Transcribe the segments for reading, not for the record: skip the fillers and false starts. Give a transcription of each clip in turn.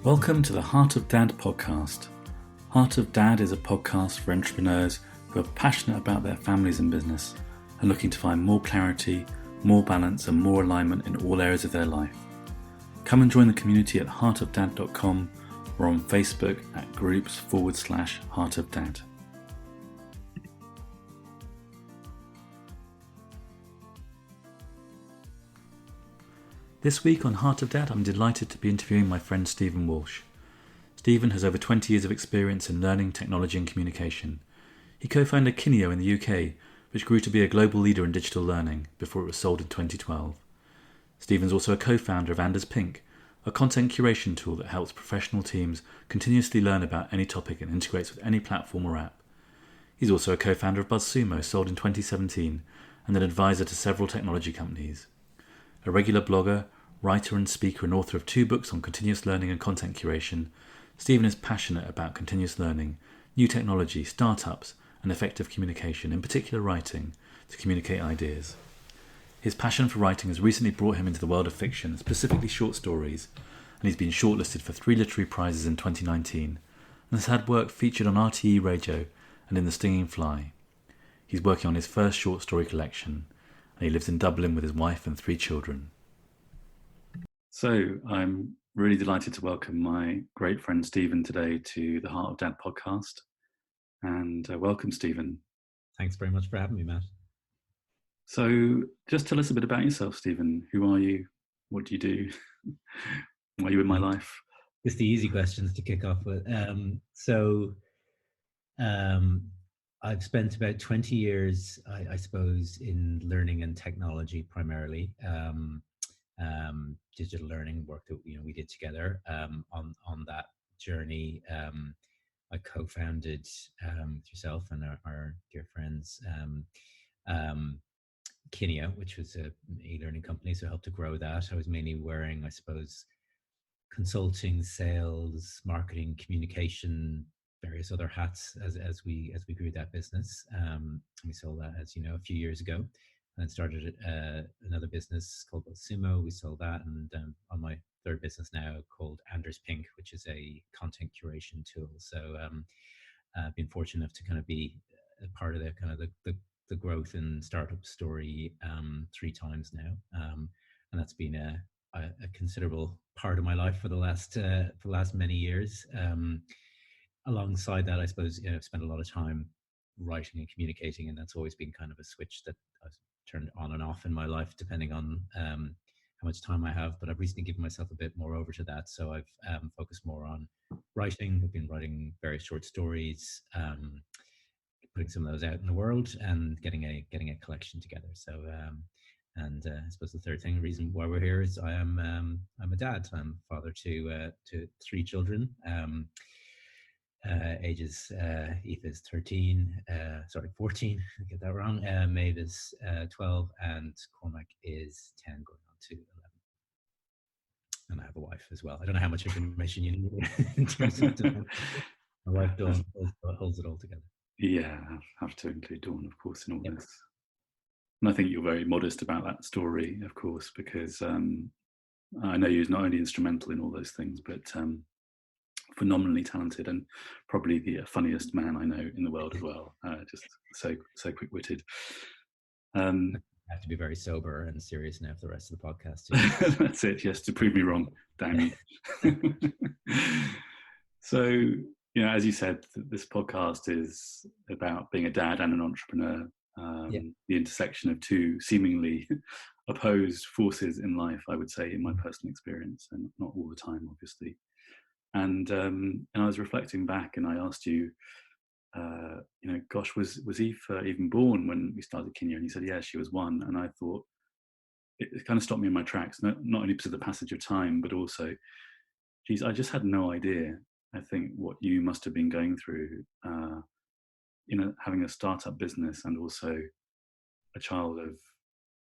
Welcome to the Heart of Dad podcast. Heart of Dad is a podcast for entrepreneurs who are passionate about their families and business and looking to find more clarity, more balance and more alignment in all areas of their life. Come and join the community at heartofdad.com or on Facebook at groups/Heart of Dad. This week on Heart of Dad, I'm delighted to be interviewing my friend Stephen Walsh. Stephen has over 20 years of experience in learning, technology and communication. He co-founded Kineo in the UK, which grew to be a global leader in digital learning before it was sold in 2012. Stephen's also a co-founder of Anders Pink, a content curation tool that helps professional teams continuously learn about any topic and integrates with any platform or app. He's also a co-founder of Buzz Sumo, sold in 2017, and an advisor to several technology companies. A regular blogger, writer and speaker and author of 2 books on continuous learning and content curation, Stephen is passionate about continuous learning, new technology, startups and effective communication, in particular writing, to communicate ideas. His passion for writing has recently brought him into the world of fiction, specifically short stories, and he's been shortlisted for 3 literary prizes in 2019 and has had work featured on RTE Radio and in The Stinging Fly. He's working on his first short story collection, and he lives in Dublin with his wife and 3 children. So I'm really delighted to welcome my great friend Stephen today to the Heart of Dad podcast. And welcome, Stephen. Thanks very much for having me, Matt. So just tell us a bit about yourself, Stephen. Who are you? What do you do? Why are you in my life? Just the easy questions to kick off with. I've spent about 20 years, I suppose, in learning and technology primarily. Digital learning work that we did together. On that journey, I co-founded with yourself and our dear friends Kineo, which was an e-learning company, so I helped to grow that. I was mainly wearing, I suppose, consulting, sales, marketing, communication, various other hats as we grew that business. We sold that, as you know, a few years ago, and then started another business called Sumo. We sold that, and on my 3rd business now called Anders Pink, which is a content curation tool. So I've been fortunate enough to kind of be a part of the growth and startup story 3 times now, and that's been a considerable part of my life for the last many years. Alongside that, I suppose, I've spent a lot of time writing and communicating, and that's always been kind of a switch that I've turned on and off in my life depending on how much time I have. But I've recently given myself a bit more over to that, so I've focused more on writing. I've been writing various short stories, putting some of those out in the world, and getting a collection together. So I suppose the third reason why we're here is I'm a dad. I'm father to 3 children. Ages Eve is 14, I get that wrong. Maeve is 12, and Cormac is 10, going on to 11. And I have a wife as well. I don't know how much information you need in terms of my wife Dawn holds it all together. Yeah, I have to include Dawn, of course, in all this. And I think you're very modest about that story, of course, because I know you're not only instrumental in all those things, but phenomenally talented and probably the funniest man I know in the world as well. Just so quick-witted. I have to be very sober and serious now for the rest of the podcast too. That's it. Yes, to prove me wrong. Damn you. So, as you said, this podcast is about being a dad and an entrepreneur. The intersection of 2 seemingly opposed forces in life, I would say, in my personal experience, and not all the time, obviously. And I was reflecting back, and I asked you, gosh, was Eve even born when we started Kineo? And you said, yeah, she was 1. And I thought, it kind of stopped me in my tracks, not only because of the passage of time, but also, geez, I just had no idea, I think, what you must have been going through, having a startup business and also a child of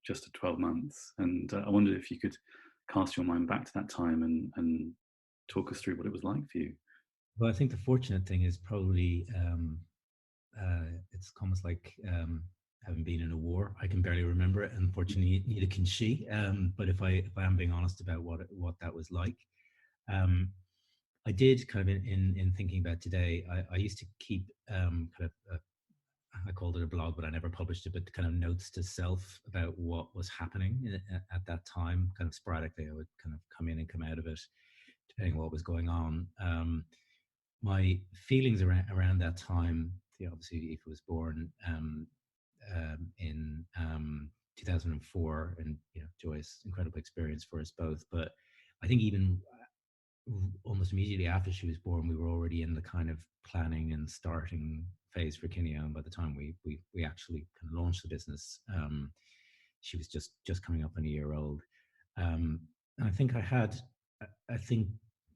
just 12 months. And I wondered if you could cast your mind back to that time and talk us through what it was like for you. Well, I think the fortunate thing is probably it's almost like having been in a war. I can barely remember it, unfortunately, neither can she. But if I am being honest about what that was like, I did kind of in thinking about today. I used to keep kind of I called it a blog, but I never published it. But kind of notes to self about what was happening at that time. Kind of sporadically, I would kind of come in and come out of it, depending on what was going on. My feelings around that time. Obviously, Aoife was born in 2004, and joyous, incredible experience for us both. But I think even almost immediately after she was born, we were already in the kind of planning and starting phase for Kineo. And by the time we actually kind of launched the business, she was just coming up on a year old. And I think I think,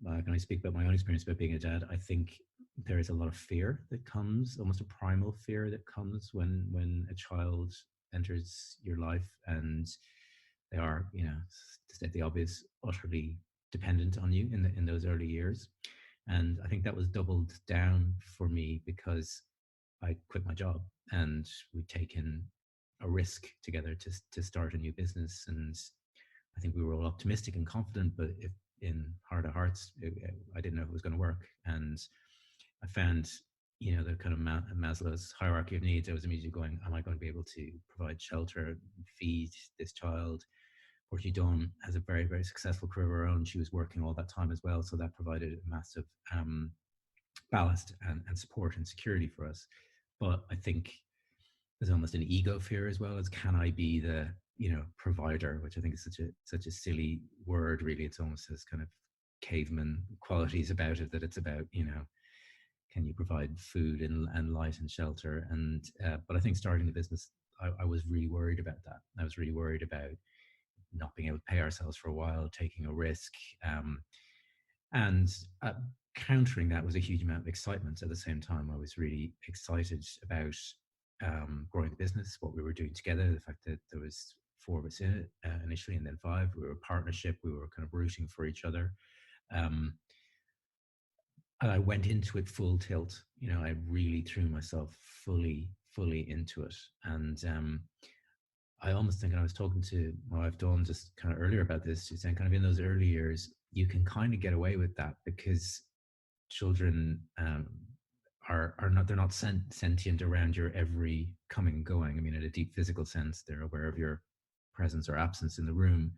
can I speak about my own experience about being a dad? I think there is a lot of fear that comes, almost a primal fear that comes when a child enters your life, and they are, to state the obvious, utterly dependent on you in those early years. And I think that was doubled down for me because I quit my job and we'd taken a risk together to start a new business. And I think we were all optimistic and confident, but if in heart of hearts, I didn't know if it was going to work. And I found, the kind of Maslow's hierarchy of needs. I was immediately going, am I going to be able to provide shelter, feed this child? Fortunately, Dawn has a very, very successful career of her own. She was working all that time as well. So that provided a massive ballast and support and security for us. But I think there's almost an ego fear as well, as can I be the provider, which I think is such a silly word. Really, it's almost has kind of caveman qualities about it, that it's about can you provide food and light and shelter. And but I think starting the business, I was really worried about that. I was really worried about not being able to pay ourselves for a while, taking a risk, and countering that was a huge amount of excitement. At the same time, I was really excited about growing the business, what we were doing together, the fact that there was four of us in it initially, and then five. We were a partnership. We were kind of rooting for each other. And I went into it full tilt. I really threw myself fully into it. And I almost think, and I was talking to my wife Dawn just kind of earlier about this, she's saying kind of in those early years, you can kind of get away with that because children are not, they're not sentient around your every coming and going. I mean, in a deep physical sense, they're aware of your presence or absence in the room.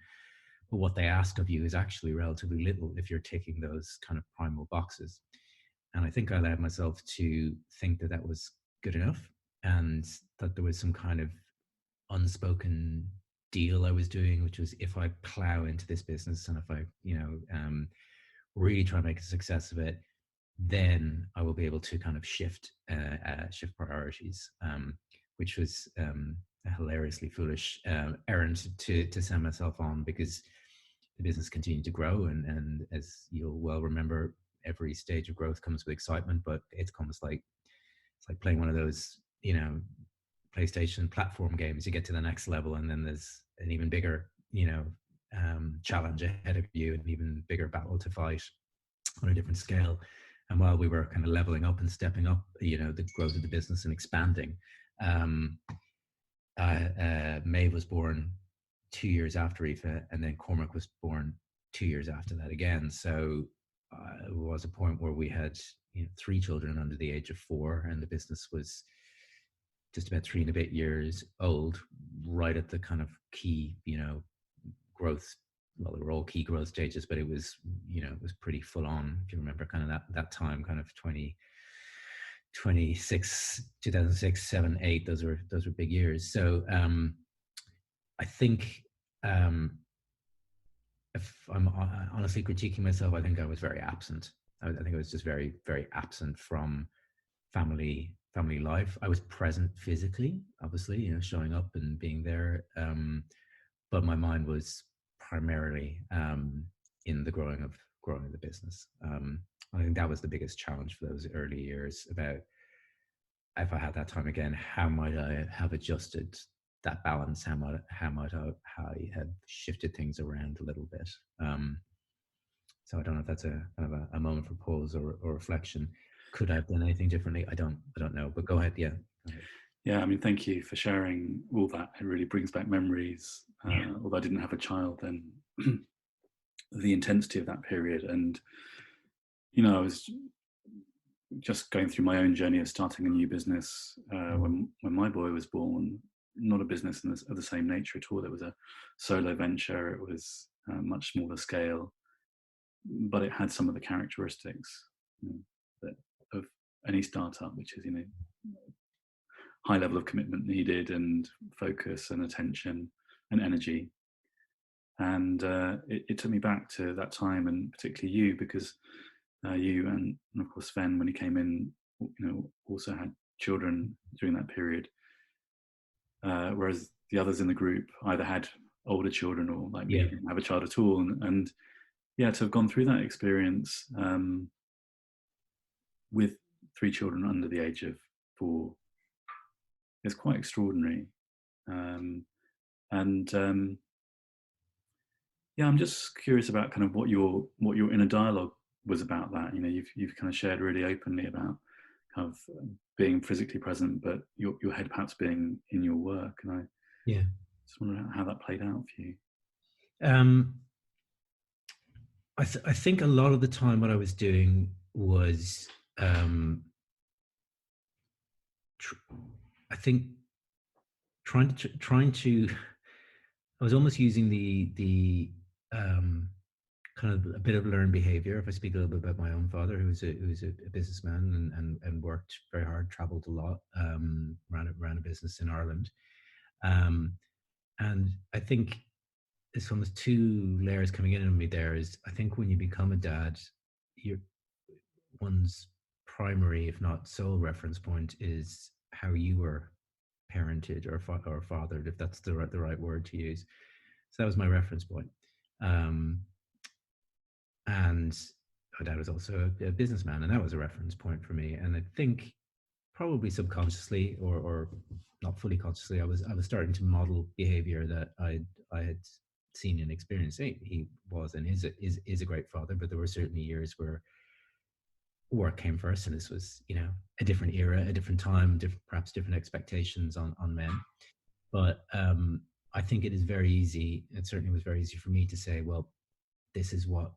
But what they ask of you is actually relatively little if you're ticking those kind of primal boxes. And I think I allowed myself to think that that was good enough, and that there was some kind of unspoken deal I was doing, which was if I plow into this business and if I, really try to make a success of it, then I will be able to kind of shift priorities, which was a hilariously foolish errand to send myself on, because the business continued to grow, and as you'll well remember, every stage of growth comes with excitement, but it's almost like playing one of those PlayStation platform games. You get to the next level, and then there's an even bigger challenge ahead of you, an even bigger battle to fight on a different scale. And while we were kind of leveling up and stepping up, the growth of the business and expanding, Maeve was born 2 years after Aoife, and then Cormac was born 2 years after that again. So it was a point where we had 3 children under the age of 4, and the business was just about 3 and a bit years old, right at the kind of key, growth. Well, they were all key growth stages, but it was, it was pretty full on. If you remember kind of that time, kind of 2006, 7, 8, those were big years. So I think if I'm honestly critiquing myself, I think I was very absent. I think I was just very, very absent from family life. I was present physically, obviously, showing up and being there, but my mind was primarily in the growing of the business. I think that was the biggest challenge for those early years. About if I had that time again, how might I have adjusted that balance? How might I have shifted things around a little bit? So I don't know if that's a kind of a moment for pause or reflection. Could I have done anything differently? I don't know. But go ahead. Yeah. Go ahead. Yeah, I mean, thank you for sharing all that. It really brings back memories. Although I didn't have a child then, the intensity of that period. And I was just going through my own journey of starting a new business Mm. when my boy was born. Not a business of the same nature at all. It was a solo venture. It was much smaller scale, but it had some of the characteristics, you know, of any startup, which is high level of commitment needed and focus and attention and energy. And it took me back to that time, and particularly you, because you and of course Sven, when he came in, also had children during that period, whereas the others in the group either had older children or, like me, Yeah. didn't have a child at all. And yeah, to have gone through that experience with 3 children under the age of 4 is quite extraordinary. Um, and Yeah, I'm just curious about kind of what your inner dialogue was about that. You've kind of shared really openly about kind of being physically present, but your head perhaps being in your work, and I Yeah. just wonder how that played out for you. Um, I think a lot of the time what I was doing was, tr- I think trying to I was almost using the um, kind of a bit of learned behavior. If I speak a little bit about my own father, who was a businessman and worked very hard, traveled a lot, ran a business in Ireland, um, and I think there's almost two layers coming in on me. There is, I think, when you become a dad, your one's primary, if not sole, reference point is how you were parented or fathered, if that's the right word to use. So that was my reference point. Um, and my dad was also a businessman, and that was a reference point for me. And I think probably subconsciously or not fully consciously, I was starting to model behavior that I had seen and experienced. He was and is a great father, but there were certainly years where work came first, and this was a different era, a different time, perhaps different expectations on men. But I think it is very easy. It certainly was very easy for me to say, well, this is what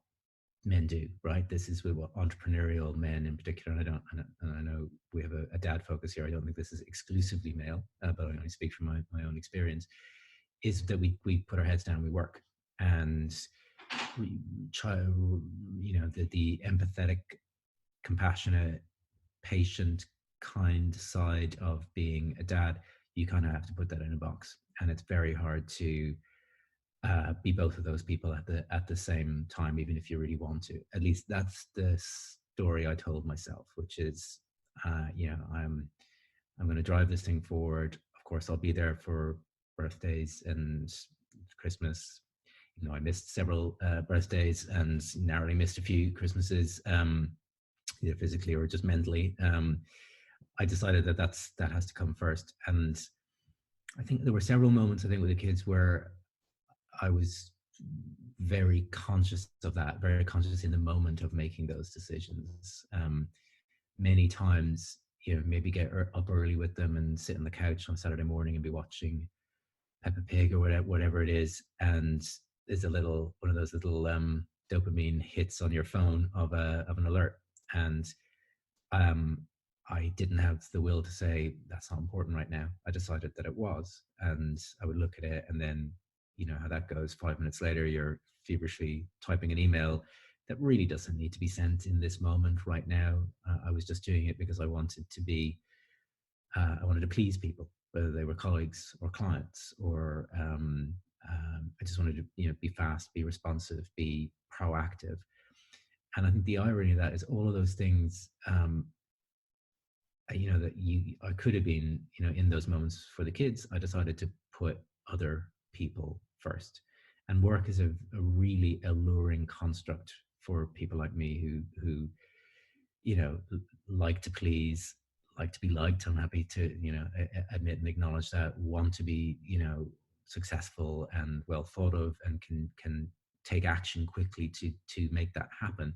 men do, right? This is what entrepreneurial men in particular. And I know we have a dad focus here. I don't think this is exclusively male, but I only speak from my own experience. Is that we put our heads down, we work, and we try, the empathetic, compassionate, patient, kind side of being a dad. You kind of have to put that in a box, and it's very hard to be both of those people at the same time, even if you really want to. At least that's the story I told myself, which is, I'm going to drive this thing forward. Of course, I'll be there for birthdays and Christmas. I missed several birthdays and narrowly missed a few Christmases, either physically or just mentally. I decided that has to come first, and I think there were several moments, I think, with the kids where I was very conscious of that, very conscious in the moment of making those decisions. Many times, maybe get up early with them and sit on the couch on Saturday morning and be watching Peppa Pig or whatever it is, and there's a little one of those little dopamine hits on your phone of an alert, and um, I didn't have the will to say that's not important right now. I decided that it was, and I would look at it, and then how that goes. 5 minutes later, you're feverishly typing an email that really doesn't need to be sent in this moment right now. I was just doing it because I wanted to be, I wanted to please people, whether they were colleagues or clients, or I just wanted to be fast, be responsive, be proactive. And I think the irony of that is all of those things that I could have been in those moments for the kids. I decided to put other people first, and work is a really alluring construct for people like me who like to please, like to be liked. I'm happy to admit and acknowledge that. Want to be successful and well thought of, and can take action quickly to make that happen.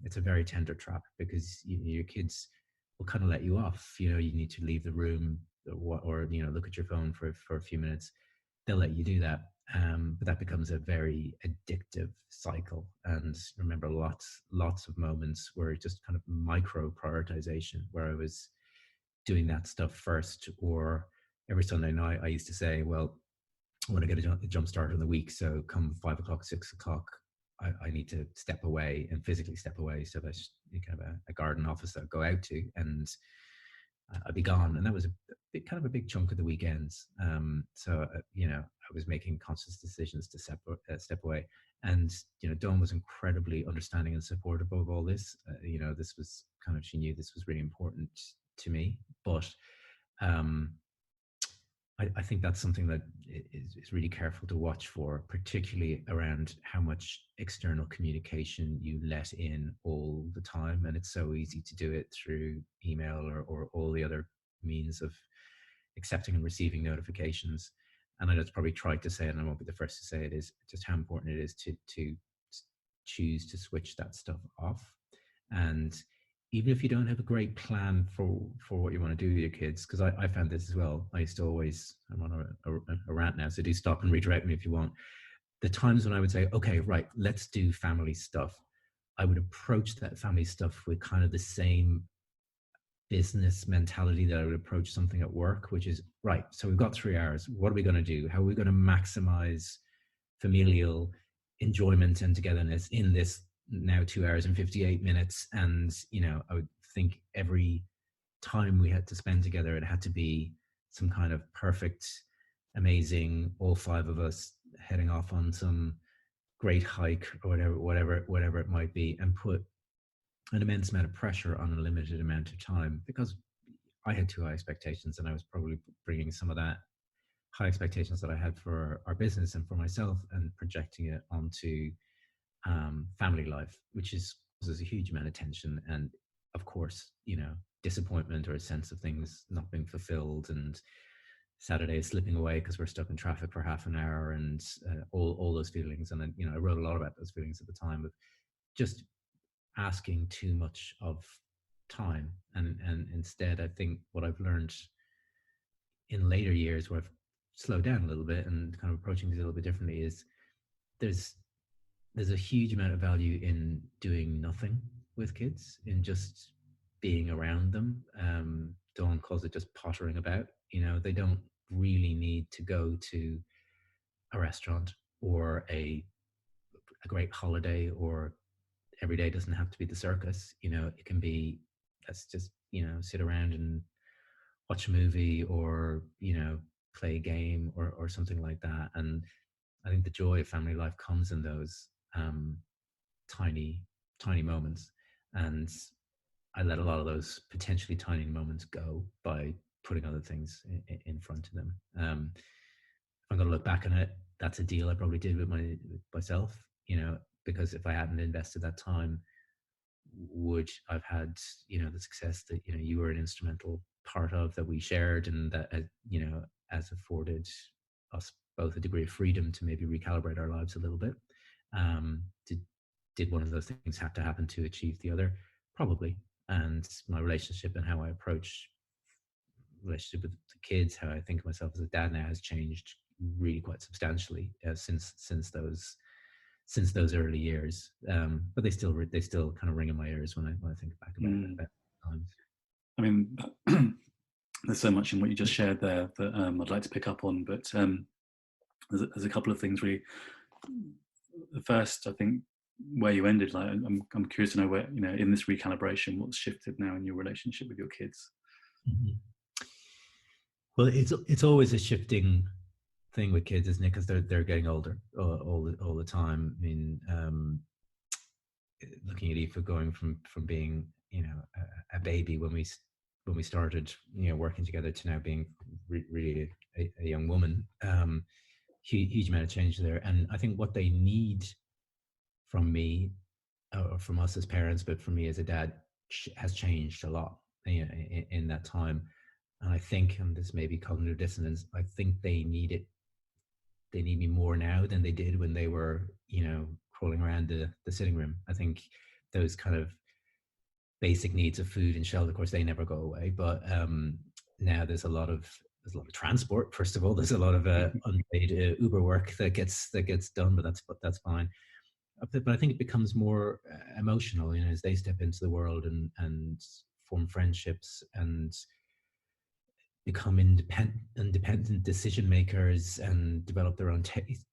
It's a very tender trap, because your kids will kind of let you off. You need to leave the room, or look at your phone for a few minutes. They'll let you do that, But that becomes a very addictive cycle. And I remember lots of moments where just kind of micro prioritization, where I was doing that stuff first. Or every Sunday night, I used to say, well, I want to get a jump start on the week. So come 5 o'clock, 6 o'clock, I need to step away and physically step away. So that's kind of a garden office that I go out to, and I'd be gone. And that was kind of a big chunk of the weekends. I was making conscious decisions to step away. And, Dawn was incredibly understanding and supportive of all this. This was kind of, she knew this was really important to me. But I think that's something that is really careful to watch for, particularly around how much external communication you let in all the time. And it's so easy to do it through email or all the other means of accepting and receiving notifications. And I just probably tried to say it, and I won't be the first to say it, is just how important it is to choose to switch that stuff off. And even if you don't have a great plan for what you want to do with your kids, because I found this as well. I used to always, I'm on a rant now, so do stop and redirect me if you want. The times when I would say, okay, right, let's do family stuff, I would approach that family stuff with kind of the same business mentality that I would approach something at work, which is, right, so we've got 3 hours. What are we going to do? How are we going to maximize familial enjoyment and togetherness in this now 2 hours and 58 minutes? And, I would think every time we had to spend together, it had to be some kind of perfect, amazing, all 5 of us heading off on some great hike or whatever it might be, and put an immense amount of pressure on a limited amount of time, because I had too high expectations, and I was probably bringing some of that high expectations that I had for our business and for myself and projecting it onto family life, which is causes a huge amount of tension and, of course, disappointment or a sense of things not being fulfilled, and Saturday is slipping away because we're stuck in traffic for half an hour, and all those feelings. And then, I wrote a lot about those feelings at the time of just asking too much of time. And instead, I think what I've learned in later years, where I've slowed down a little bit and kind of approaching these a little bit differently, is there's a huge amount of value in doing nothing with kids, in just being around them. Dawn calls it just pottering about. They don't really need to go to a restaurant or a great holiday, or every day doesn't have to be the circus. It can be, let's just, sit around and watch a movie, or, play a game, or something like that. And I think the joy of family life comes in those tiny, tiny moments. And I let a lot of those potentially tiny moments go by putting other things in front of them. If I'm going to look back on it, that's a deal I probably did with myself, because if I hadn't invested that time, would I've had, the success that, you were an instrumental part of, that we shared, and that, has afforded us both a degree of freedom to maybe recalibrate our lives a little bit. Did one of those things have to happen to achieve the other? Probably. And my relationship and how I approach relationship with the kids, how I think of myself as a dad now, has changed really quite substantially since those early years. But they still kind of ring in my ears when I think back about times. I mean, there's so much in what you just shared there that I'd like to pick up on, but there's a couple of things really. The first, I think, where you ended, like, I'm curious to know where, in this recalibration, what's shifted now in your relationship with your kids. Mm-hmm. Well, it's always a shifting thing with kids, isn't it? Because they're getting older all the time. I mean, looking at Aoife going from being, a baby when we started, working together, to now being really a young woman. Huge amount of change there. And I think what they need from me, or from us as parents, but from me as a dad, has changed a lot, in that time. And I think, and this may be cognitive dissonance, I think they need me more now than they did when they were, crawling around the sitting room. I think those kind of basic needs of food and shelter, of course, they never go away. But now there's a lot of there's a lot of transport. First of all, there's a lot of unpaid Uber work that gets done, but that's fine. But I think it becomes more emotional, as they step into the world and form friendships and become independent decision makers and develop their own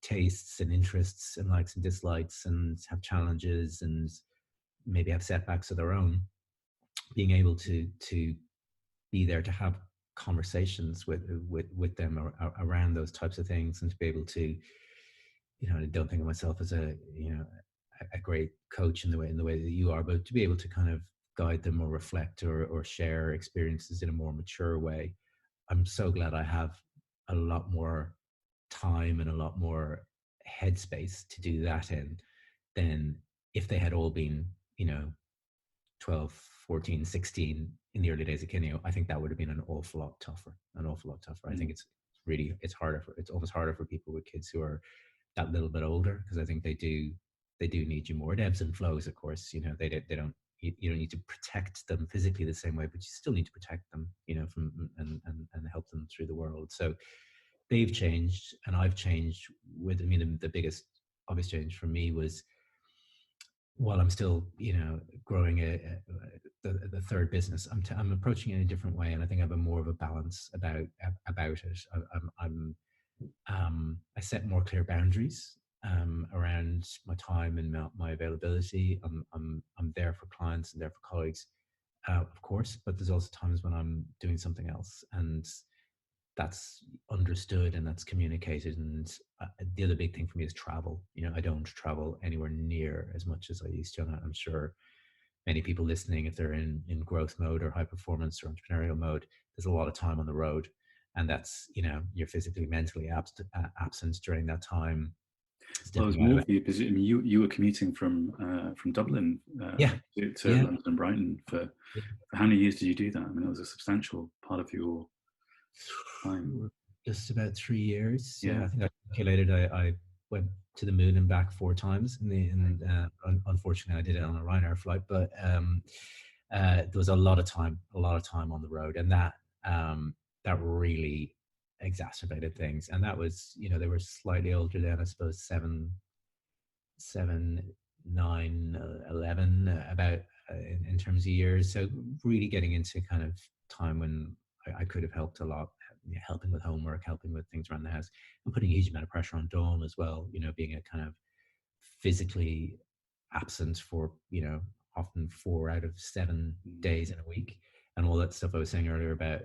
tastes and interests and likes and dislikes and have challenges and maybe have setbacks of their own. Being able to be there to have conversations with them around those types of things, and to be able to, I don't think of myself as a great coach in the way that you are, but to be able to kind of guide them or reflect or share experiences in a more mature way. I'm so glad I have a lot more time and a lot more headspace to do that in than if they had all been, 12, 14, 16 in the early days of Kineo. I think that would have been an awful lot tougher. I think it's harder it's almost harder for people with kids who are that little bit older, because I think they do need you more. It ebbs and flows, of course. They don't, you don't need to protect them physically the same way, but you still need to protect them, from and help them through the world. So they've changed, and I've changed with. I mean, the biggest obvious change for me was, while I'm still, growing the third business, I'm approaching it in a different way, and I think I have a more of a balance about it. I set more clear boundaries around my time and my availability. I'm there for clients and there for colleagues, of course, but there's also times when I'm doing something else, and that's understood and that's communicated. And the other big thing for me is travel. I don't travel anywhere near as much as I used to. And I'm sure many people listening, if they're in growth mode or high performance or entrepreneurial mode, there's a lot of time on the road. And that's, you're physically, mentally absent during that time. Well, it was more for you because you were commuting from Dublin Yeah. to Yeah. London and Brighton for how many years did you do that? I mean, that was a substantial part of your time. Just about 3 years. Yeah. I think I calculated I went to the moon and back 4 times. Unfortunately, I did it on a Ryanair flight, but there was a lot of time on the road, and that really exacerbated things. And that was, they were slightly older then, I suppose 7, 9, 11, about in terms of years. So really getting into kind of time when I could have helped a lot, helping with homework, helping with things around the house, and putting a huge amount of pressure on Dawn as well, being a kind of physically absent for, often 4 out of 7 days in a week, and all that stuff I was saying earlier about.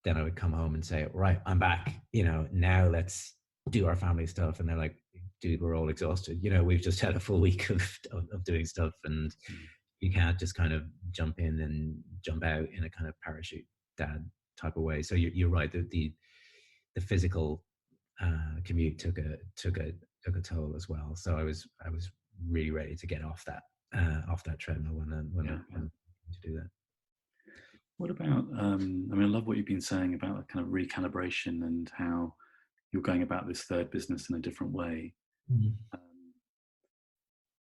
Then I would come home and say, right, I'm back, now let's do our family stuff. And they're like, dude, we're all exhausted. We've just had a full week of doing stuff, and you can't just kind of jump in and jump out in a kind of parachute dad type of way. So you're right. The physical commute took a toll as well. So I was really ready to get off that treadmill when to do that. What about, I mean, I love what you've been saying about that kind of recalibration and how you're going about this third business in a different way. And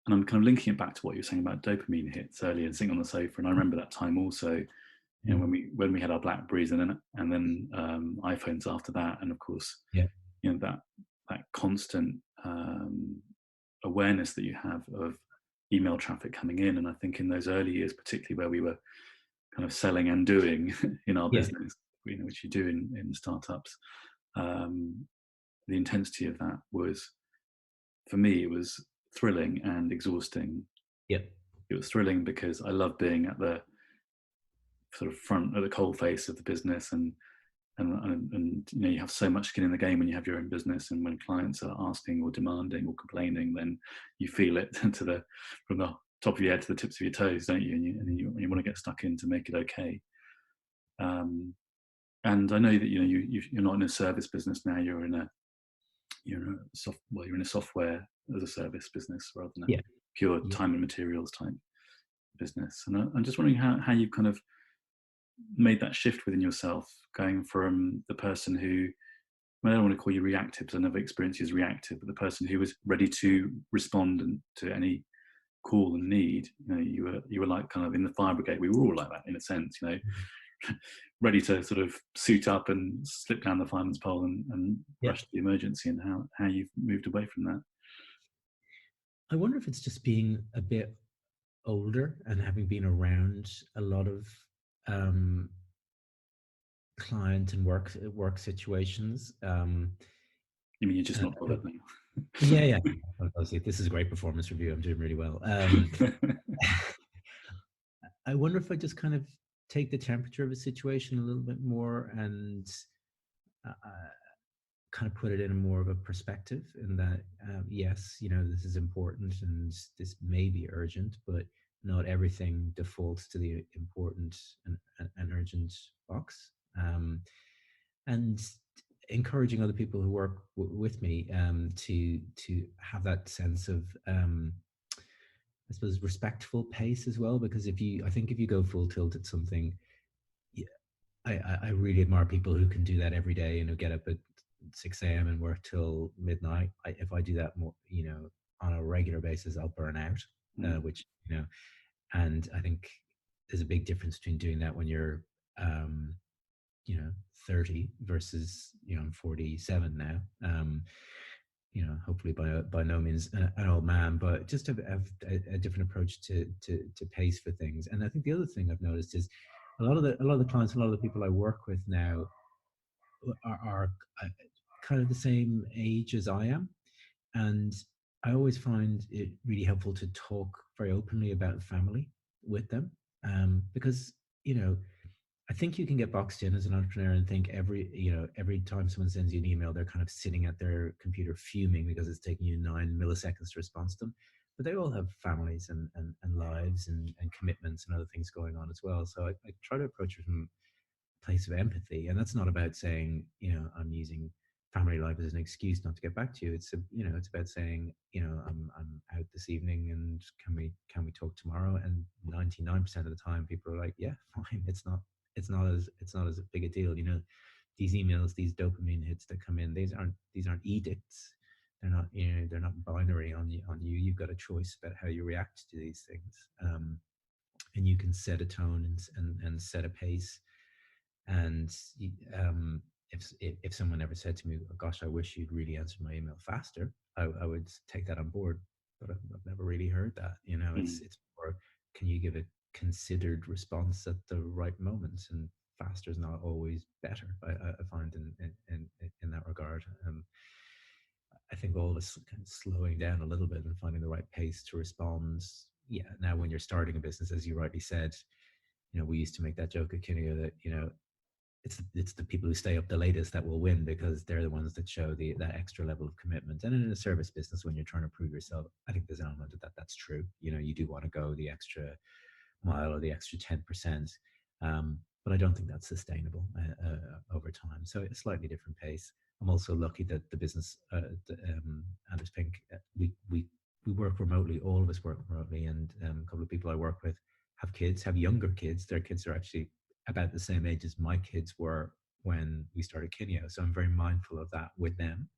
I'm kind of linking it back to what you were saying about dopamine hits earlier and sitting on the sofa. And I remember that time also, when we had our Blackberries and then iPhones after that. And of course, that constant awareness that you have of email traffic coming in. And I think in those early years, particularly where we were kind of selling and doing in our business, which you do in startups, the intensity of that was, for me, it was thrilling and exhausting. It was thrilling because I love being at the sort of front of the coal face of the business, and you have so much skin in the game when you have your own business, and when clients are asking or demanding or complaining, then you feel it from the top of your head to the tips of your toes, don't you? And you want to get stuck in to make it okay. And I know that you're not in a service business now. You're in a software as a service business rather than a pure time and materials type business. And I'm just wondering how you've kind of made that shift within yourself, going from the person who, I don't want to call you reactive because I never experienced you as reactive, but the person who was ready to respond to any call and need. You were like kind of in the fire brigade. We were all like that in a sense, ready to sort of suit up and slip down the fireman's pole and Yeah. rush to the emergency, and how you've moved away from that. I wonder if it's just being a bit older and having been around a lot of um, client and work situations. You mean you're just And not bothered now? yeah, yeah. Obviously, this is a great performance review. I'm doing really well. I wonder if I just kind of take the temperature of a situation a little bit more and kind of put it in a more of a perspective in that, yes, this is important and this may be urgent, but not everything defaults to the important and urgent box. And encouraging other people who work with me to have that sense of I suppose respectful pace as well, because I think if you go full tilt at something, yeah, I really admire people who can do that every day and who get up at 6 a.m. and work till midnight. If I do that more, on a regular basis, I'll burn out, Mm. which, and I think there's a big difference between doing that when you're, um, 30 versus, I'm 47 now. Hopefully by no means an old man, but just have a different approach to pace for things. And I think the other thing I've noticed is a lot of the clients, a lot of the people I work with now are kind of the same age as I am, and I always find it really helpful to talk very openly about family with them, because you know I think you can get boxed in as an entrepreneur and think every time someone sends you an email, they're kind of sitting at their computer fuming because it's taking you 9 milliseconds to respond to them. But they all have families and lives and commitments and other things going on as well. So I try to approach it from a place of empathy. And that's not about saying, I'm using family life as an excuse not to get back to you. It's about saying, I'm out this evening and can we talk tomorrow? And 99% of the time people are like, yeah, fine. It's not as big a deal. These emails, these dopamine hits that come in, these aren't edicts. They're not binary on you. You've got a choice about how you react to these things. And you can set a tone and set a pace. And if someone ever said to me, oh, "Gosh, I wish you'd really answered my email faster," I would take that on board. But I've never really heard that. Mm. It's more, can you give a considered response at the right moment? And faster is not always better. I find in that regard. I think all of us kind of slowing down a little bit and finding the right pace to respond. Yeah. Now, when you're starting a business, as you rightly said, we used to make that joke at Kineo that it's the people who stay up the latest that will win, because they're the ones that show that extra level of commitment. And in a service business, when you're trying to prove yourself, I think there's an element of that's true. You do want to go the extra mile or the extra 10%. But I don't think that's sustainable over time. So a slightly different pace. I'm also lucky that the business, Anders Pink, we work remotely. All of us work remotely, and a couple of people I work with have younger kids. Their kids are actually about the same age as my kids were when we started Kineo. So I'm very mindful of that with them,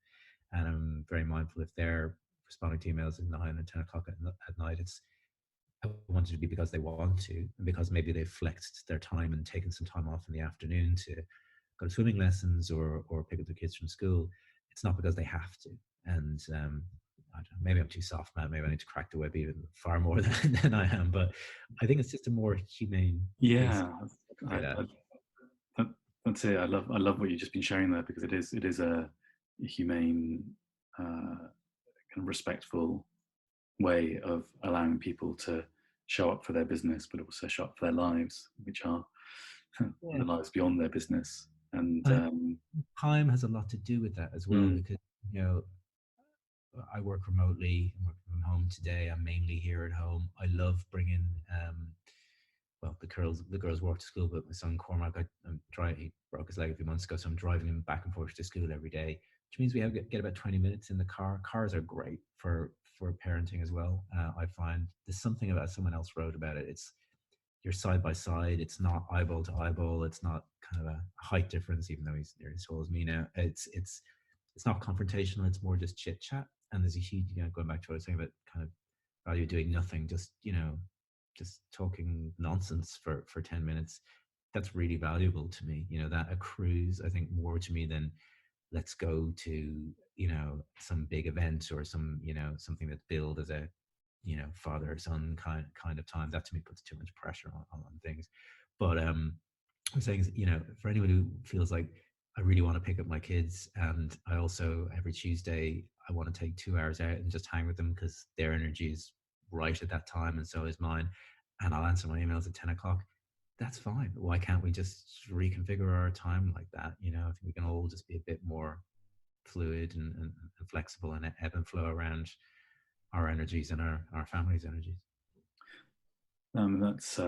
and I'm very mindful if they're responding to emails at 9 or 10 o'clock at night. I want it to be because they want to, and because maybe they've flexed their time and taken some time off in the afternoon to go to swimming lessons or pick up their kids from school. It's not because they have to. And I don't know, maybe I'm too soft, man. Maybe I need to crack the whip even far more than I am. But I think it's just a more humane pace. Yeah, Get I, at. I, that, that's it. I love what you've just been sharing there, because it is a humane, kind of respectful way of allowing people to show up for their business, but also show up for their lives, which are Yeah. the lives beyond their business. And I, time has a lot to do with that as well, mm, because you know I work remotely. I'm working from home today. I'm mainly here at home. I love bringing well, the girls walk to school, but my son Cormac, he broke his leg a few months ago, so I'm driving him back and forth to school every day, which means we get about 20 minutes in the car. Cars are great for parenting as well. I find there's something about, someone else wrote about it. It's, you're side by side. It's not eyeball to eyeball. It's not kind of a height difference, even though he's nearly as tall as me now. It's not confrontational. It's more just chit chat. And there's a huge, going back to what I was saying about kind of value doing nothing, just talking nonsense for 10 minutes. that's really valuable to me. That accrues, I think, more to me than let's go to, some big event or something that's billed as a, father son kind of time. That to me puts too much pressure on things. But I'm saying, for anyone who feels like I really want to pick up my kids, and I also every Tuesday I want to take 2 hours out and just hang with them because their energy is right at that time, and so is mine. And I'll answer my emails at 10 o'clock. That's fine. Why can't we just reconfigure our time like that? I think we can all just be a bit more fluid and flexible and ebb and flow around our energies and our family's energies. That's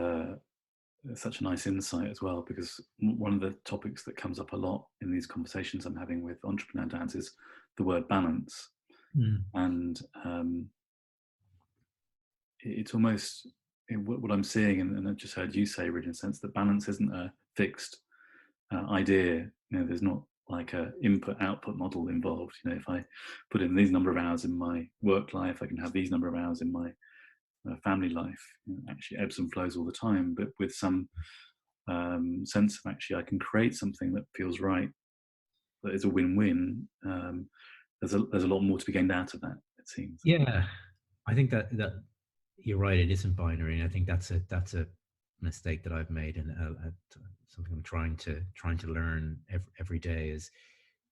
such a nice insight as well, because one of the topics that comes up a lot in these conversations I'm having with entrepreneur dads is the word balance. Mm. And it's almost what I'm seeing, and I've just heard you say, Rid, in a sense that balance isn't a fixed idea. There's not like a input output model involved. If I put in these number of hours in my work life, I can have these number of hours in my family life. Actually ebbs and flows all the time, but with some sense of actually I can create something that feels right, that is a win-win. There's a lot more to be gained out of that, it seems. Yeah, I think that you're right. It isn't binary, and I think that's a mistake that I've made, and something I'm trying to learn every day is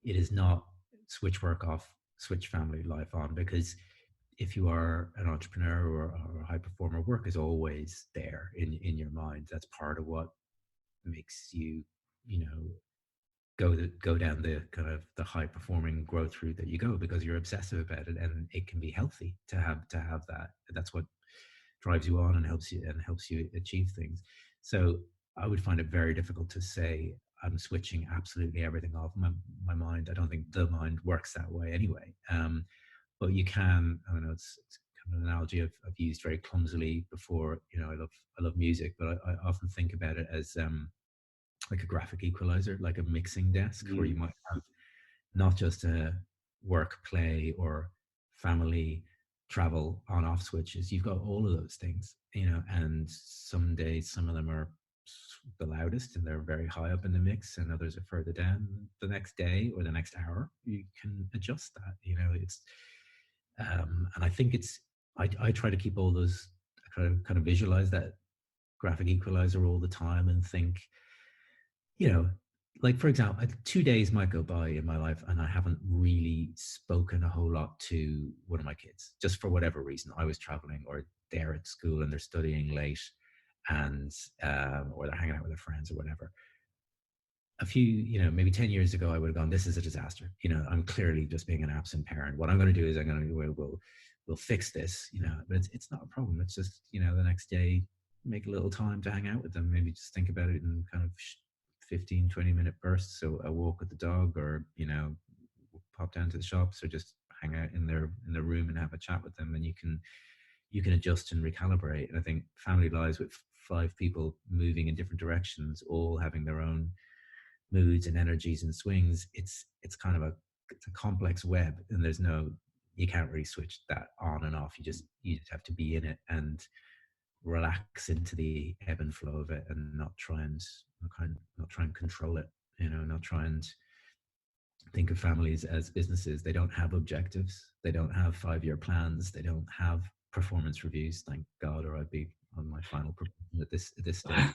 it is not switch work off, switch family life on, because if you are an entrepreneur or a high performer, work is always there in your mind. That's part of what makes you, you know, go down the kind of the high performing growth route that you go, because you're obsessive about it, and it can be healthy to have that. That's what drives you on and helps you achieve things. So I would find it very difficult to say I'm switching absolutely everything off my mind. I don't think the mind works that way anyway. But you can. I don't know. It's kind of an analogy I've used very clumsily before. I love music, but I often think about it as like a graphic equalizer, like a mixing desk, where you Mm. might have not just a work, play, or family, travel on off switches. You've got all of those things, and some days some of them are the loudest and they're very high up in the mix, and others are further down. The next day or the next hour, you can adjust that. It's and I think I try to keep all those, kind of visualize that graphic equalizer all the time and think, you know, like for example, 2 days might go by in my life and I haven't really spoken a whole lot to one of my kids, just for whatever reason. I was traveling, or they're at school and they're studying late, and or they're hanging out with their friends or whatever. A few, maybe 10 years ago, I would have gone, this is a disaster. I'm clearly just being an absent parent. What I'm going to do is we'll fix this, but it's not a problem. It's just, the next day, make a little time to hang out with them. Maybe just think about it in kind of 15, 20-minute bursts. So a walk with the dog, or, pop down to the shops, or just hang out in their room and have a chat with them. And you can adjust and recalibrate. And I think family lives with 5 people moving in different directions, all having their own moods and energies and swings, it's kind of it's a complex web, and you can't really switch that on and off. You just have to be in it and relax into the ebb and flow of it, and not try and control it, not try and think of families as businesses. They don't have objectives, they don't have 5-year plans, they don't have performance reviews, thank God, or I'd be on my final proposal at this stage.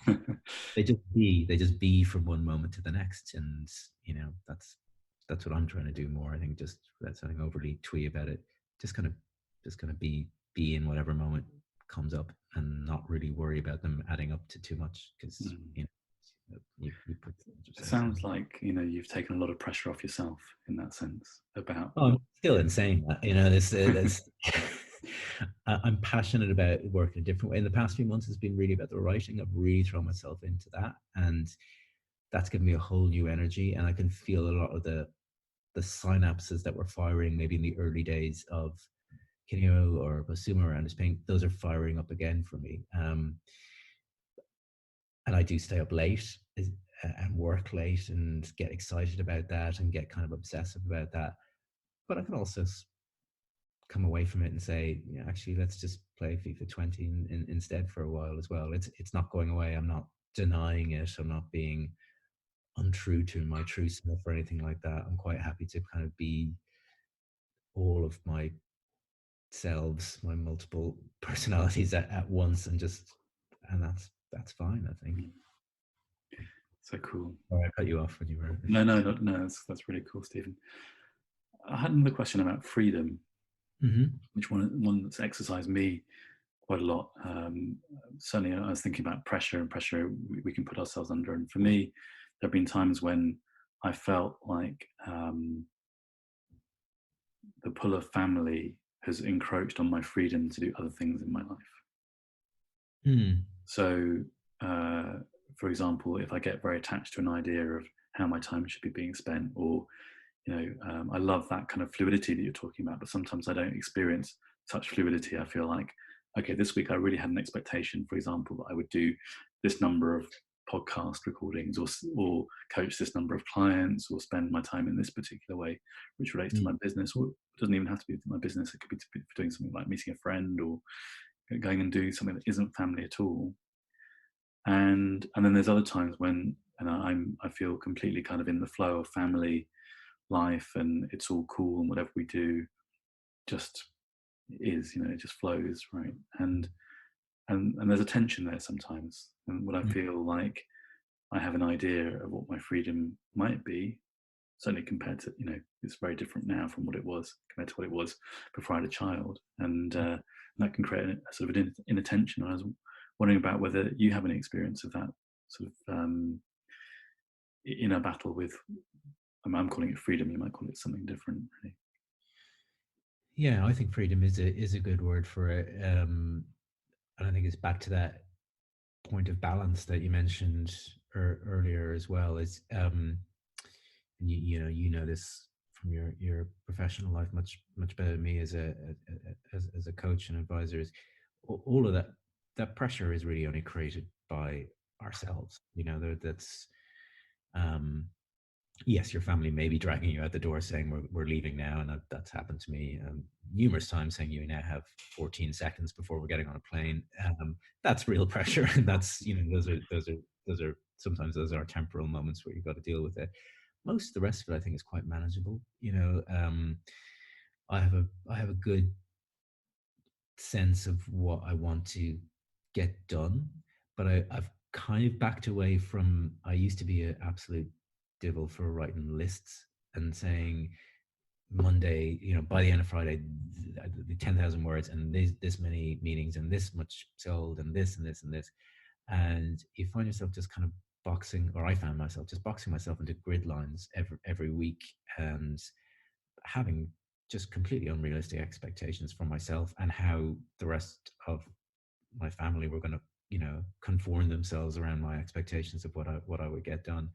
They just be from one moment to the next, and that's what I'm trying to do more. I think just that's something overly twee about it. Just kind of be in whatever moment comes up, and not really worry about them adding up to too much, because Mm. you put It yourself sounds down. like you've taken a lot of pressure off yourself in that sense about Oh, I'm not. still in saying that. This I'm passionate about working a different way. In the past few months, it's been really about the writing. I've really thrown myself into that, and that's given me a whole new energy. And I can feel a lot of the synapses that were firing maybe in the early days of Kineo or Buzz Sumo around this pain. Those are firing up again for me. And I do stay up late, and work late, and get excited about that, and get kind of obsessive about that. But I can also come away from it and say, actually, let's just play FIFA 20 instead for a while as well. It's not going away. I'm not denying it. I'm not being untrue to my true self or anything like that. I'm quite happy to kind of be all of my selves, my multiple personalities at once, and just, and that's fine, I think. Mm. So cool. Sorry, I cut you off when you were. No. That's really cool, Stephen. I had another question about freedom, which one that's exercised me quite a lot. Certainly, I was thinking about pressure and pressure we can put ourselves under. And for me, there have been times when I felt like the pull of family has encroached on my freedom to do other things in my life. Mm. So, for example, if I get very attached to an idea of how my time should be being spent, or I love that kind of fluidity that you're talking about, but sometimes I don't experience such fluidity. I feel like, okay, this week I really had an expectation, for example, that I would do this number of podcast recordings, or coach this number of clients, or spend my time in this particular way, which relates to my business, or it doesn't even have to be my business. It could be doing something like meeting a friend, or going and doing something that isn't family at all. And then there's other times when I feel completely kind of in the flow of family life, and it's all cool, and whatever we do just is, it just flows, right? And there's a tension there sometimes, and what I feel like I have an idea of what my freedom might be, certainly compared to, it's very different now from what it was compared to what it was before I had a child, and that can create a sort of an inattention. I was wondering about whether you have any experience of that sort of inner battle with, I'm calling it freedom, you might call it something different, really. Yeah, I think freedom is a good word for it. And I think it's back to that point of balance that you mentioned earlier as well. Is and you know this from your professional life much better than me as as a coach and advisor. Is all of that pressure is really only created by ourselves. That's um, yes, your family may be dragging you out the door saying we're leaving now, and that's happened to me numerous times, saying you now have 14 seconds before we're getting on a plane. That's real pressure, and that's those are sometimes those are temporal moments where you've got to deal with it. Most of the rest of it, I think, is quite manageable. I have a good sense of what I want to get done, but I've kind of backed away from. I used to be an absolute devil for writing lists and saying Monday, by the end of Friday, the 10,000 words and this many meetings and this much sold and this and this and this, and you find yourself just kind of boxing, or I found myself just boxing myself into grid lines every week, and having just completely unrealistic expectations for myself and how the rest of my family were going to conform themselves around my expectations of what I would get done.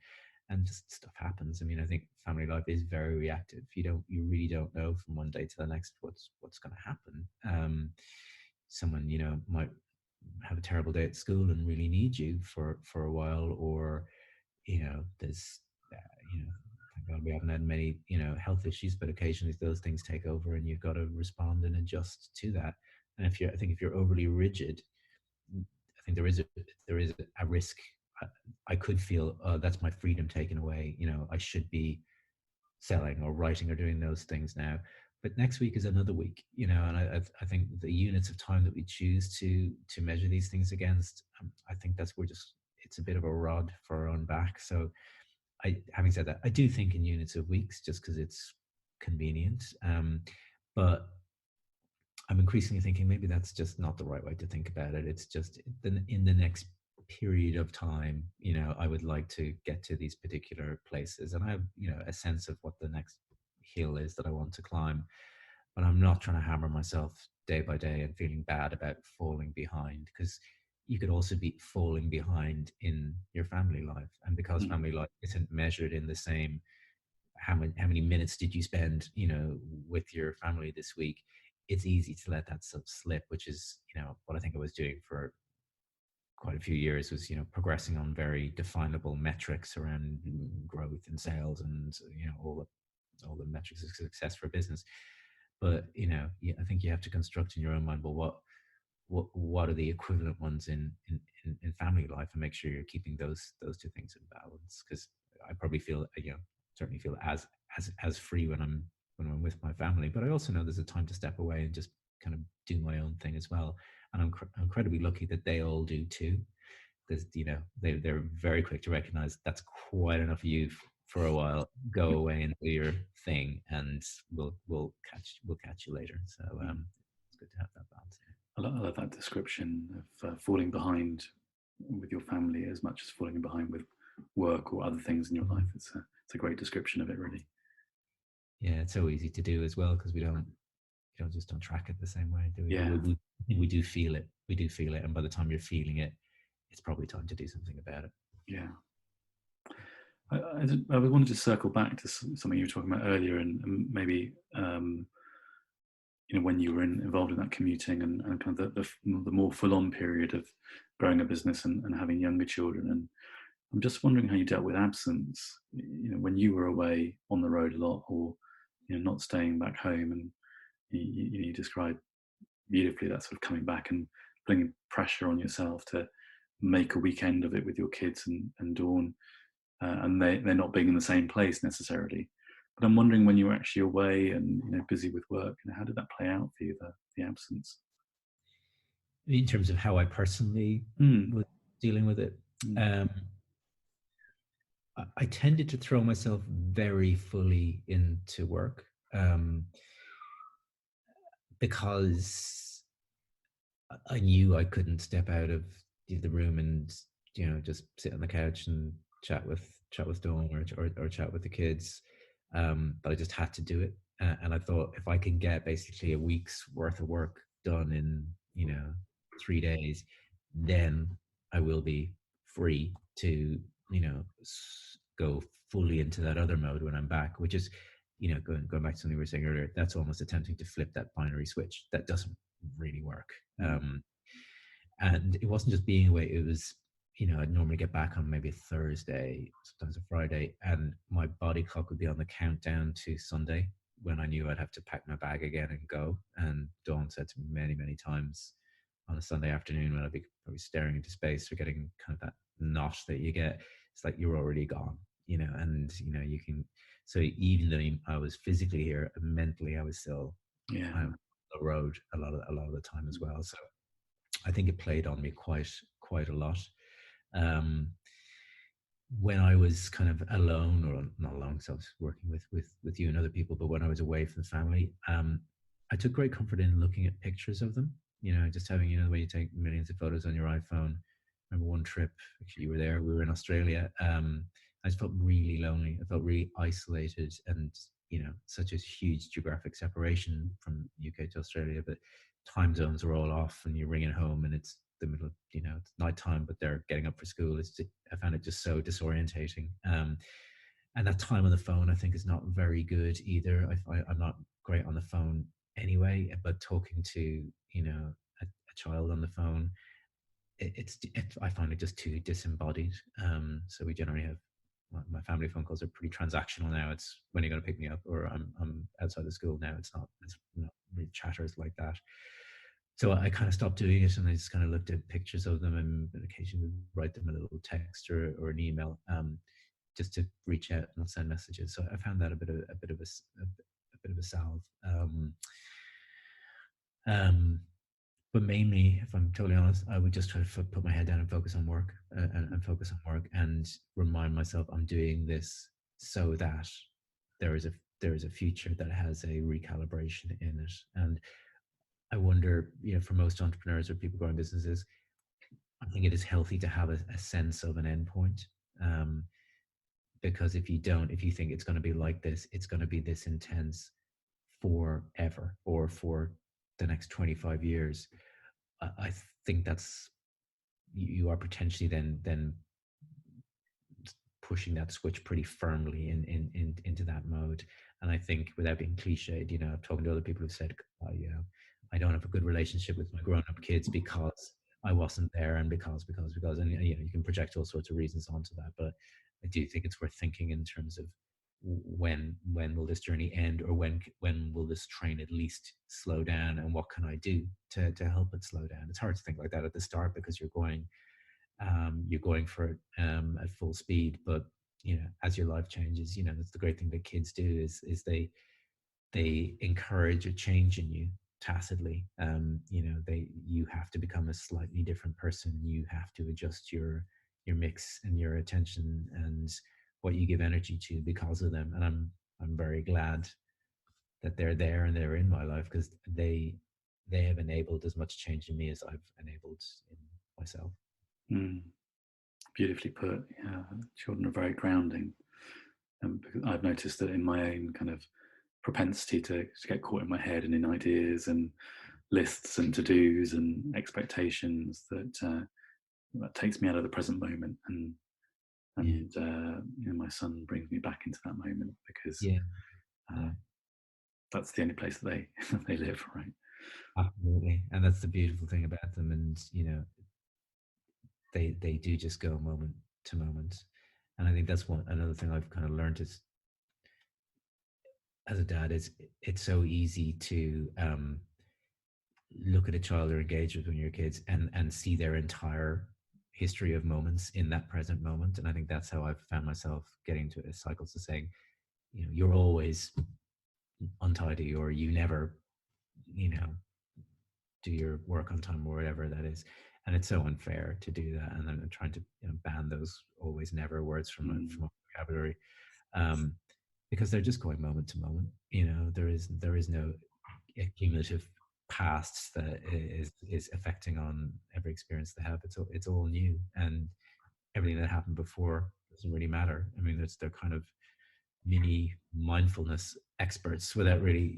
And just stuff happens. I mean, I think family life is very reactive. You really don't know from one day to the next what's going to happen. Someone might have a terrible day at school and really need you for a while, or there's thank God we haven't had many health issues, but occasionally those things take over and you've got to respond and adjust to that. And if you're overly rigid, I think there is a risk. I could feel that's my freedom taken away. I should be selling or writing or doing those things now. But next week is another week, and I think the units of time that we choose to measure these things against, I think it's a bit of a rod for our own back. So having said that, I do think in units of weeks just because it's convenient. But I'm increasingly thinking maybe that's just not the right way to think about it. It's just in the next period of time, I would like to get to these particular places, and I have, a sense of what the next hill is that I want to climb. But I'm not trying to hammer myself day by day and feeling bad about falling behind, because you could also be falling behind in your family life, and because family life isn't measured in the same how many minutes did you spend with your family this week, it's easy to let that slip, which is what I think I was doing for quite a few years, was progressing on very definable metrics around growth and sales and all the metrics of success for a business. But I think you have to construct in your own mind, well, what are the equivalent ones in family life, and make sure you're keeping those two things in balance. Because I probably feel, certainly feel as free when I'm with my family, but I also know there's a time to step away and just kind of do my own thing as well. And I'm incredibly lucky that they all do too, because they're very quick to recognize that's quite enough of you for a while. Go away and do your thing, and we'll catch you later. So it's good to have that balance. I love that description of falling behind with your family as much as falling behind with work or other things in your life. It's a great description of it, really. Yeah, it's so easy to do as well, because we don't track it the same way, do we? Yeah. We do feel it. We do feel it, and by the time you're feeling it, it's probably time to do something about it. Yeah. I wanted to circle back to something you were talking about earlier, and maybe when you were involved in that commuting and kind of the more full-on period of growing a business and having younger children. And I'm just wondering how you dealt with absence, when you were away on the road a lot, or not staying back home. And you described beautifully that sort of coming back and putting pressure on yourself to make a weekend of it with your kids and Dawn, and they're not being in the same place necessarily. But I'm wondering, when you were actually away and busy with work, how did that play out for you, the absence? In terms of how I personally was dealing with it, I tended to throw myself very fully into work, because I knew I couldn't step out of the room and just sit on the couch and chat with Dawn, or chat with the kids. But I just had to do it, and I thought, if I can get basically a week's worth of work done in 3 days, then I will be free to go fully into that other mode when I'm back, which is going back to something we were saying earlier. That's almost attempting to flip that binary switch. That doesn't really work. And it wasn't just being away. It was, I'd normally get back on maybe a Thursday, sometimes a Friday, and my body clock would be on the countdown to Sunday, when I knew I'd have to pack my bag again and go. And Dawn said to me many, many times on a Sunday afternoon, when I'd be probably staring into space or getting kind of that knot that you get, it's like, you're already gone, and you can. So even though I was physically here, mentally I was still on the road a lot of the time as well. So I think it played on me quite a lot. When I was kind of alone, or not alone, so I was working with you and other people, but when I was away from the family, I took great comfort in looking at pictures of them. Just having, the way you take millions of photos on your iPhone. I remember one trip, actually you were there, we were in Australia. I just felt really lonely. I felt really isolated, and such a huge geographic separation from UK to Australia, but time zones are all off, and you're ringing home and it's the middle of, it's nighttime, but they're getting up for school. I found it just so disorientating. And that time on the phone, I think, is not very good either. I'm not great on the phone anyway, but talking to, a child on the phone, I find it just too disembodied. So we generally have, my family phone calls are pretty transactional now. It's, when are you going to pick me up, or I'm outside the school now. It's not really chatters like that. So I kind of stopped doing it, and I just kind of looked at pictures of them, and occasionally write them a little text or an email, just to reach out and send messages. So I found that a bit of a salve. But mainly, if I'm totally honest, I would just try to put my head down and focus on work, and focus on work, and remind myself I'm doing this so that there is a future that has a recalibration in it. And I wonder, for most entrepreneurs or people growing businesses, I think it is healthy to have a sense of an endpoint. Because if you think it's going to be like this, it's going to be this intense forever, or for the next 25 years, I think that's, you are potentially then pushing that switch pretty firmly into that mode. And I think, without being cliched, talking to other people who've said, I don't have a good relationship with my grown-up kids because I wasn't there, and because, and you can project all sorts of reasons onto that. But I do think it's worth thinking in terms of when will this journey end, or when will this train at least slow down, and what can I do to help it slow down? It's hard to think like that at the start because you're going for it at full speed. But as your life changes, that's the great thing that kids do is they encourage a change in you tacitly. You have to become a slightly different person. You have to adjust your mix and your attention and what you give energy to because of them. And I'm very glad that they're there and they're in my life, because they have enabled as much change in me as I've enabled in myself. Mm, beautifully put. Yeah, children are very grounding. Because I've noticed that in my own kind of propensity to get caught in my head and in ideas and lists and to-dos and expectations, that takes me out of the present moment, Yeah, my son brings me back into that moment, because yeah, uh, yeah, that's the only place that they they live, right? absolutely. And that's the beautiful thing about them. And they do just go moment to moment. And I think that's another thing I've kind of learned is, as a dad, is it's so easy to look at a child or engage with when you're kids and see their entire history of moments in that present moment. And I think that's how I've found myself getting to a cycles of saying, you're always untidy, or you never, you know, do your work on time, or whatever that is. And it's so unfair to do that. And I'm trying to ban those always never words from Mm, my vocabulary, um, because they're just going moment to moment. There is no cumulative past that is affecting on every experience they have. It's all new, and everything that happened before doesn't really matter. I mean, they're kind of mini mindfulness experts without really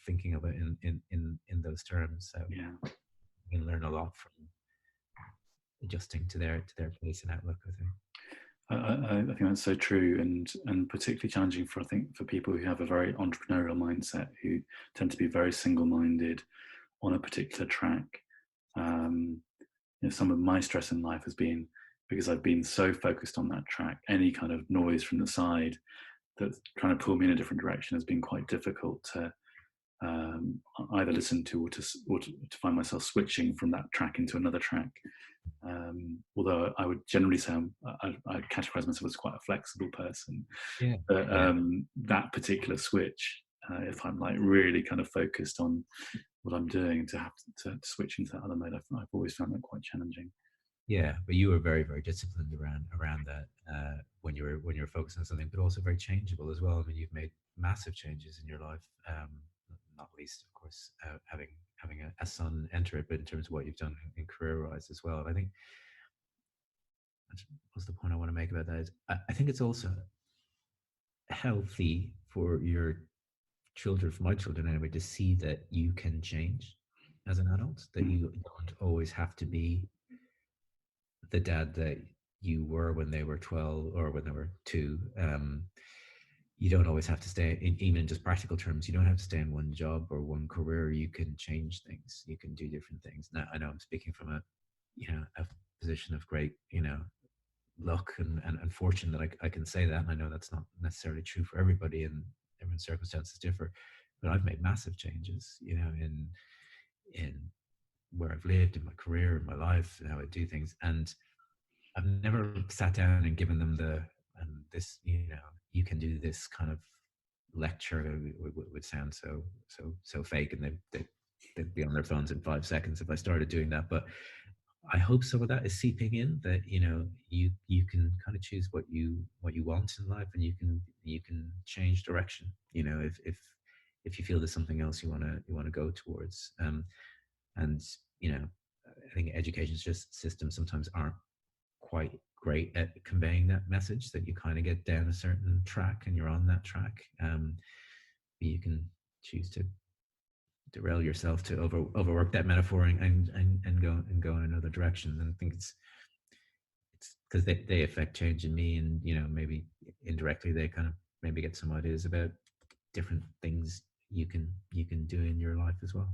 thinking of it in those terms. So yeah. you can learn a lot from adjusting to their pace and outlook, I think. I think that's so true, and particularly challenging for, I think, for people who have a very entrepreneurial mindset, who tend to be very single-minded on a particular track. Um, some of my stress in life has been because I've been so focused on that track. Any kind of noise from the side that's trying to pull me in a different direction has been quite difficult to either listen to, or to find myself switching from that track into another track. Although I would generally say I categorize myself as quite a flexible person, Yeah, but yeah, that particular switch, if I'm like really kind of focused on what I'm doing, to have to switch into that other mode, I've always found that quite challenging. yeah. But you were very, very disciplined around that when you're focused on something, but also very changeable as well. I mean, you've made massive changes in your life, not least, of course, having a son enter it, but in terms of what you've done in career-wise as well. And I think what's the point I want to make about that is I think it's also healthy for your children, for my children anyway, to see that you can change as an adult, that Mm, you don't always have to be the dad that you were when they were 12 or when they were 2. You don't always have to stay even in just practical terms, you don't have to stay in one job or one career. You can change things, you can do different things. Now I know I'm speaking from a position of great luck and fortune that I can say that, and I know that's not necessarily true for everybody, and everyone's circumstances differ. But I've made massive changes, in where I've lived, in my career, in my life, and how I do things. And I've never sat down and given them this, you can do this kind of lecture. Would sound so fake, and they'd be on their phones in 5 seconds if I started doing that. But I hope some of that is seeping in, that you can kind of choose what you want in life, and you can change direction. If you feel there's something else you want to go towards, and I think education systems sometimes aren't quite great at conveying that message, that you kind of get down a certain track and you're on that track. But you can choose to derail yourself, to overwork that metaphor, and go in another direction. And I think it's because they affect change in me, and maybe indirectly they kind of maybe get some ideas about different things you can do in your life as well.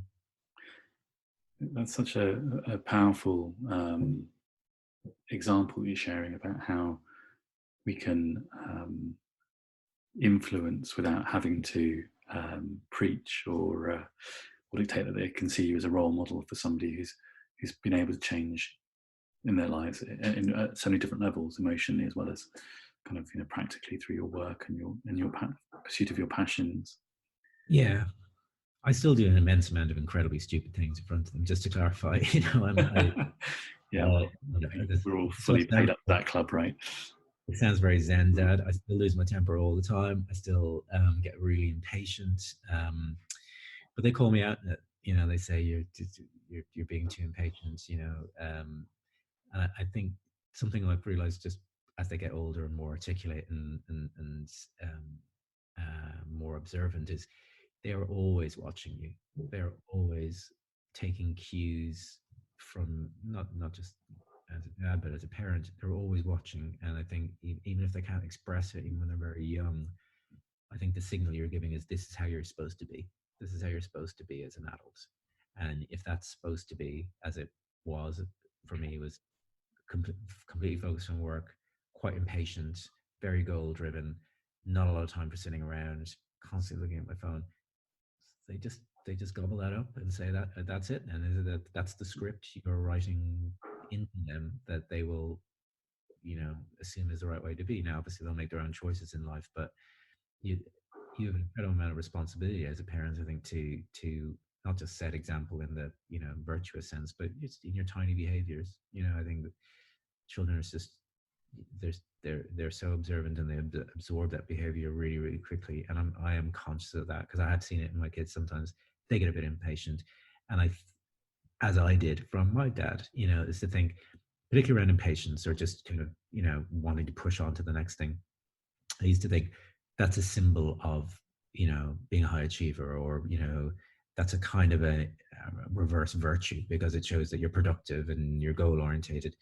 that's such a powerful example you're sharing about how we can influence without having to preach or dictate that they can see you as a role model for somebody who's been able to change in their lives in so many different levels, emotionally as well as kind of practically through your work and your pursuit of your passions. Yeah, I still do an immense amount of incredibly stupid things in front of them. Just to clarify, Yeah, well, I think we're all fully paid up for that club, right? It sounds very zen, Dad. I still lose my temper all the time. I still get really impatient. But they call me out. They say you're being too impatient. And I think something I've realized just as they get older and more articulate and more observant is they are always watching you. They're always taking cues from not just as a dad, but as a parent. They're always watching, and I think even if they can't express it, even when they're very young, I think the signal you're giving is this is how you're supposed to be. This is how you're supposed to be as an adult. And if that's supposed to be as it was for me, was completely focused on work, quite impatient, very goal driven, not a lot of time for sitting around, constantly looking at my phone. They just gobble that up and say that that's it, and that's the script you're writing into them that they will, assume is the right way to be. Now, obviously, they'll make their own choices in life, but you you have an incredible amount of responsibility as a parent, I think, to not just set example in the virtuous sense, but it's in your tiny behaviors. I think that children are just they're so observant and they absorb that behavior really really quickly, and I am conscious of that because I have seen it in my kids. Sometimes they get a bit impatient, and as I did from my dad, is to think, particularly around impatience or just kind of wanting to push on to the next thing. I used to think that's a symbol of being a high achiever, or that's a kind of a reverse virtue because it shows that you're productive and you're goal orientated.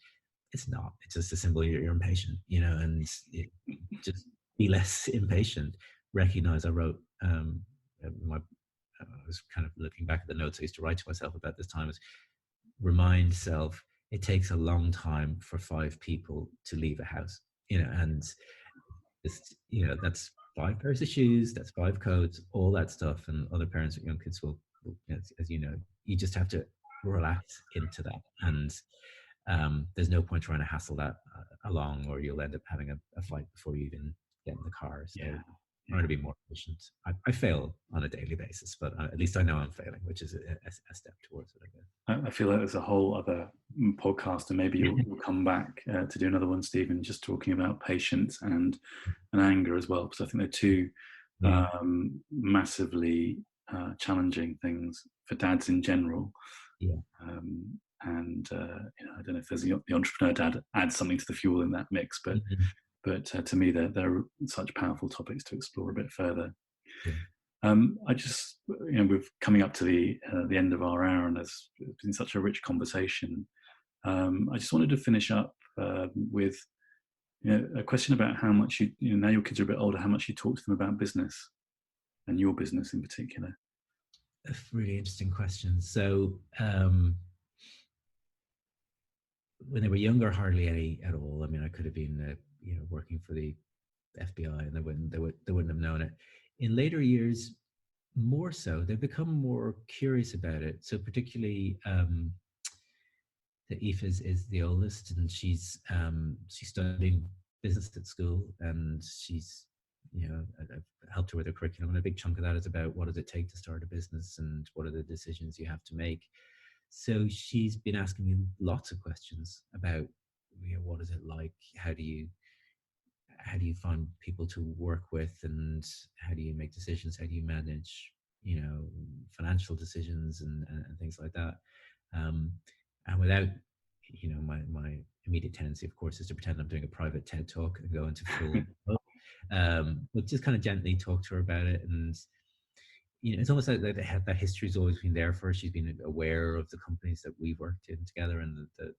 It's not. It's just a symbol you're impatient, and just be less impatient. Recognize I wrote my. I was kind of looking back at the notes I used to write to myself about this time. Is remind self it takes a long time for 5 people to leave a house, and just that's 5 pairs of shoes, that's 5 coats, all that stuff, and other parents with young kids will as you know, you just have to relax into that, and there's no point trying to hassle that along, or you'll end up having a fight before you even get in the car. So trying to be more patient. I fail on a daily basis, but at least I know I'm failing, which is a step towards it, I guess. I feel like there's a whole other podcast, and maybe you'll come back to do another one, Stephen, just talking about patience and anger as well, because I think they're two massively challenging things for dads in general. Yeah. And I don't know if there's the entrepreneur dad adds something to the fuel in that mix, but to me they're such powerful topics to explore a bit further. Yeah. I just, we're coming up to the end of our hour, and it's been such a rich conversation. I just wanted to finish up with a question about how much now your kids are a bit older, how much you talk to them about business and your business in particular. A really interesting question. So when they were younger, hardly any at all. I mean, I could have been working for the FBI and they wouldn't have known it. In later years, more so, they've become more curious about it. So particularly Aoife is the oldest, and she's studying business at school, and she's I've helped her with her curriculum, and a big chunk of that is about what does it take to start a business and what are the decisions you have to make. So she's been asking me lots of questions about what is it like, how do you find people to work with, and how do you make decisions, how do you manage financial decisions and things like that, and without my immediate tendency, of course, is to pretend I'm doing a private TED talk and go into full but just kind of gently talk to her about it. And it's almost like that history's always been there for her. She's been aware of the companies that we've worked in together and that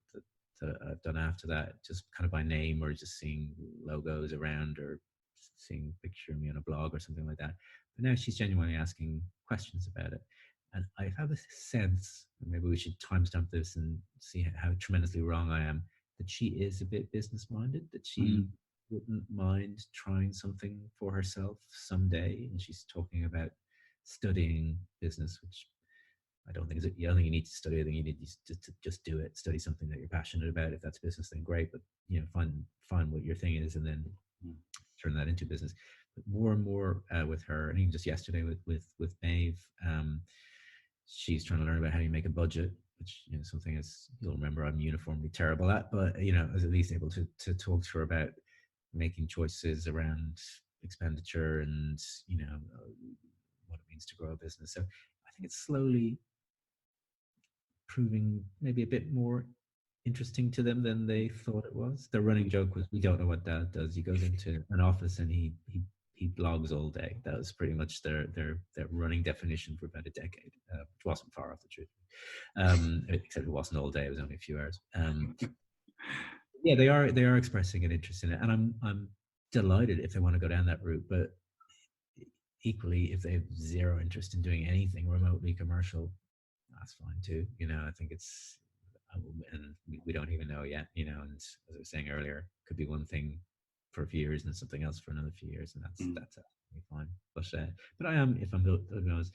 I've done after that, just kind of by name, or just seeing logos around, or seeing a picture of me on a blog or something like that. But now she's genuinely asking questions about it. And I have a sense, maybe we should timestamp this and see how tremendously wrong I am, that she is a bit business minded, that she wouldn't mind trying something for herself someday. And she's talking about studying business, which I don't think is it. I don't think you need to study. I think you need to just do it. Study something that you're passionate about. If that's business, then great. But find what your thing is, and then turn that into business. But more and more with her, and even just yesterday with Maeve, she's trying to learn about how you make a budget, which something as you'll remember I'm uniformly terrible at. But I was at least able to talk to her about making choices around expenditure and what it means to grow a business. So I think it's slowly proving maybe a bit more interesting to them than they thought it was. The running joke was, we don't know what Dad does. He goes into an office and he blogs all day. That was pretty much their running definition for about a decade, which wasn't far off the truth. Except it wasn't all day; it was only a few hours. Yeah, they are expressing an interest in it, and I'm delighted if they want to go down that route. But equally, if they have zero interest in doing anything remotely commercial, that's fine too. I think it's, and we don't even know yet. And as I was saying earlier, could be one thing for a few years and something else for another few years, and that's absolutely fine. But I am, if I'm going to be honest,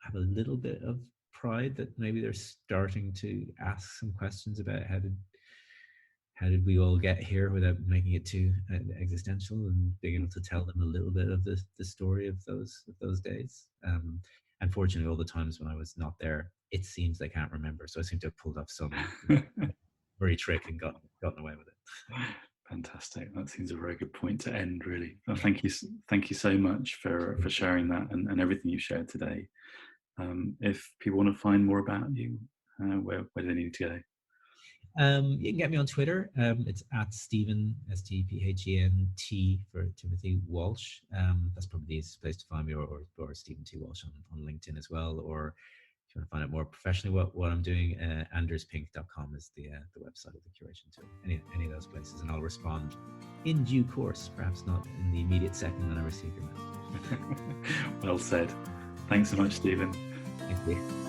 I have a little bit of pride that maybe they're starting to ask some questions about how did we all get here without making it too existential, and being able to tell them a little bit of the story of those days. Unfortunately, all the times when I was not there, it seems they can't remember. So I seem to have pulled off some very trick and gotten away with it. Fantastic. That seems a very good point to end, really. Well, thank you so much for sharing that and everything you shared today. If people want to find more about you, where do they need to go? You can get me on Twitter. It's at Stephen, STPHENT for Timothy Walsh. That's probably the easiest place to find me, or Stephen T. Walsh on LinkedIn as well. Or if you want to find out more professionally what I'm doing, anderspink.com is the website of the curation tool. Any of those places, and I'll respond in due course, perhaps not in the immediate second when I receive your message. Well said. Thanks so much, Stephen. Thank you.